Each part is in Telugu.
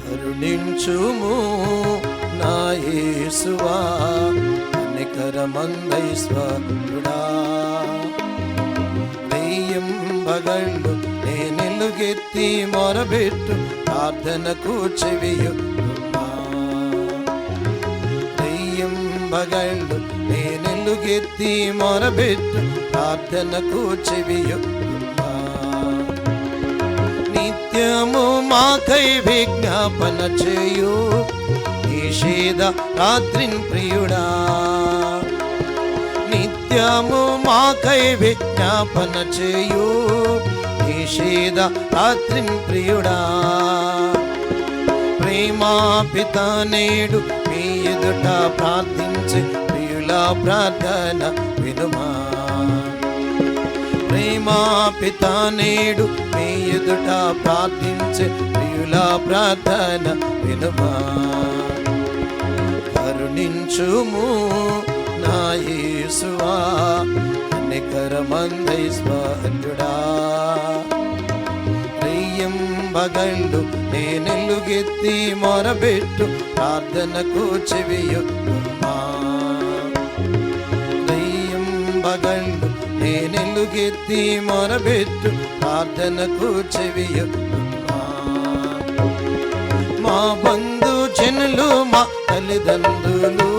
కరుణించుము నా యేసువా, కనికరమందైశ్వరుడా. వెయ్యంబగళ్ళు నేనెలుగెత్తి మొరబెట్టు ప్రార్థనకు చెవియొగ్గుమా. వెయ్యంబగళ్ళు నేనెలుగెత్తి మొరబెట్టు ప్రార్థనకు చెవియొగ్గుమా. నిత్యము మాకై విజ్ఞాపన చేయు నిషేధ రాత్రిన్ ప్రియుడా. నిత్యము మాకై విజ్ఞాపన చేయు నిషేధ రాత్రిన్ ప్రియుడా. ప్రేమా పిత నేడు మీ ఎదుట ప్రార్థించే ప్రియుల ప్రార్థన వినుమా. ప్రేమా పిత నేడు మీ ఎదుట ప్రార్థించే ప్రియుల ప్రార్థన వినుమా. కరుణించుము నా యేసువా, కనికరమందైశ్వరుడా. వెయ్యంబగళ్ళు నేనెలుగెత్తి మొరబెట్టు ప్రార్థనకు చెవియొగ్గుమా. వెయ్యంబగళ్ళు నేనెలుగెత్తి మొరబెట్టు ప్రార్థనకు చెవియొగ్గుమా. మా బంధు జనులు మా తల్లిదండ్రులు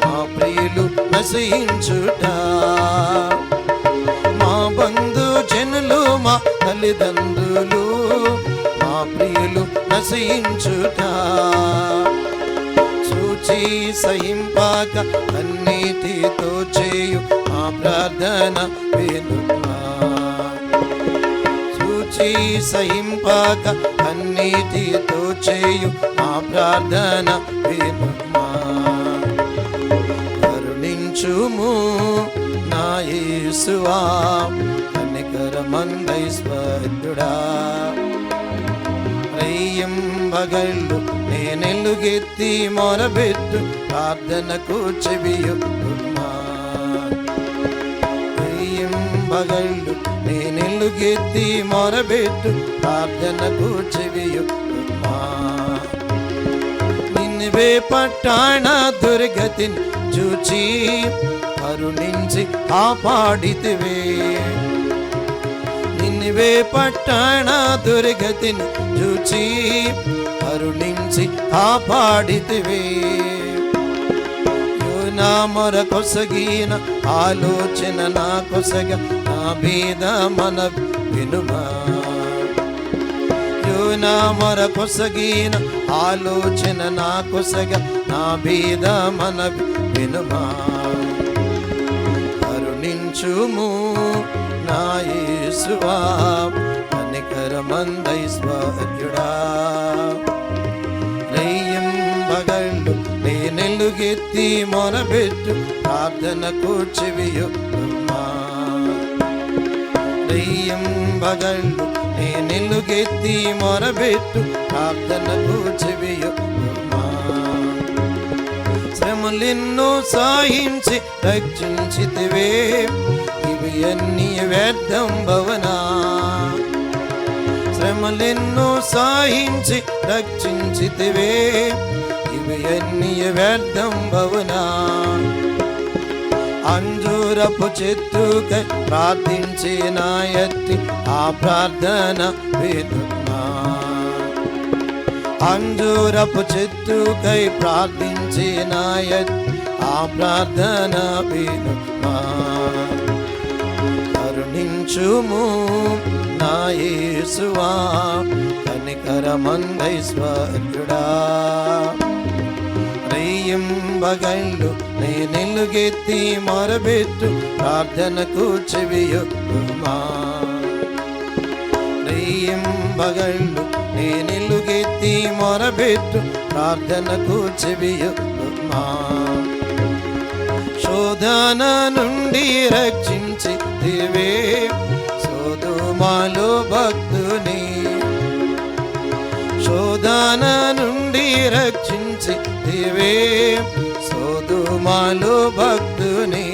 మా ప్రియులు నశించుట. మా బంధు జనులు మా తల్లిదండ్రులు మా ప్రియులు నశించుట. చూచి సహింపాక అన్నిటితో చేయు మా ప్రార్థన వినుమా. చూచి సహింపాక అన్నిటితో చేయు మా ప్రార్థన వినుమా. కరుణించుము నా యేసువా, కనికరమందైశ్వరుడా. వెయ్యంబగళ్ళు నేనెలుగెత్తి మొరబెట్టు ప్రార్థనకు చెవియొగ్గుమా. వెయ్యంబగళ్ళు నేనెలుగెత్తి మొరబెట్టు ప్రార్థనకు చెవియొగ్గుమా. నిన్నవే పట్టణ దుర్గతిని చూచి కరుణించి కాపాడితివే. నిన్నవే పట్టణ దుర్గతిని చూచి కరుణించి కాపాడితివే. నా మొర కొసగిన ఆలోచన నా కొసగ నా భేద మన వినుమా. నా మొర కొసగిన ఆలోచన నా కొసగ నా భేద మన వినుమా. కరుణించుము నా యేసువా, కనికరమందైశ్వరుడా. వెయ్యంబగళ్ళు నేనెలుగెత్తి మొరబెట్టు ప్రార్థనకు చెవియొగ్గుమా. వెయ్యంబగళ్ళు నేనెలుగెత్తి మొరబెట్టు ప్రార్థనకు చెవియొగ్గుమా. శ్రమలెన్నో సాయించి రక్షించితివే, ఇవి అన్ని వ్యర్థం భవనా. శ్రమలెన్నో సాయించి రక్షించితివే, ఇవి అన్ని వ్యర్థం భవనా. అంజూరపు చెట్టుకై ప్రార్థించే నా ఎత్తి ఆ ప్రార్థన వినుమా. అంజూరపు చెట్టుకై ప్రార్థించే నా ఎత్తి ఆ ప్రార్థన వినుమా. కరుణించుము నా యేసువా, కనికరమందైశ్వరుడా. వెయ్యంబగళ్ళు నేనెలుగెత్తి మొరబెట్టు ప్రార్థనకు చెవియొగ్గుమా. వెయ్యంబగళ్ళు నేనెలుగెత్తి మొరబెట్టు ప్రార్థనకు చెవియొగ్గుమా. శోధన నుండి రక్షించితివే సొదొమలో భక్తుని. శోధన నుండి రక్షించితివే సొదొమలో భక్తుని.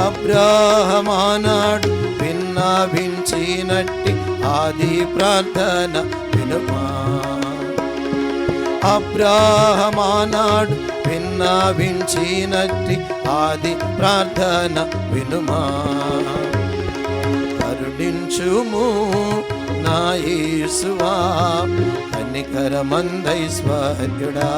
అబ్రాహామానాడు విన్నవించినట్టి ఆది ప్రార్థన వినుమా. అబ్రాహమానాడు విన్నవించినట్టి ఆది ప్రార్థన వినుమా. కరుణించుము నా యేసువా కనికరమందైశ్వర్యుడా.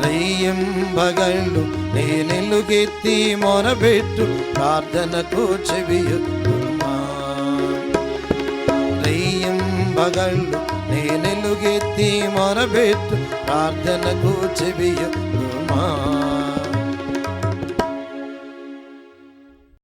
రయ్యంబగళ్ళు నేనెలుగెత్తి మొరబెట్టు ప్రార్థనకు చెవియొద్దుమా. రయ్యంబగళ్ళు నేనెలుగెత్తి మొరబెట్టు ప్రార్థనకు చెవియొద్దుమా.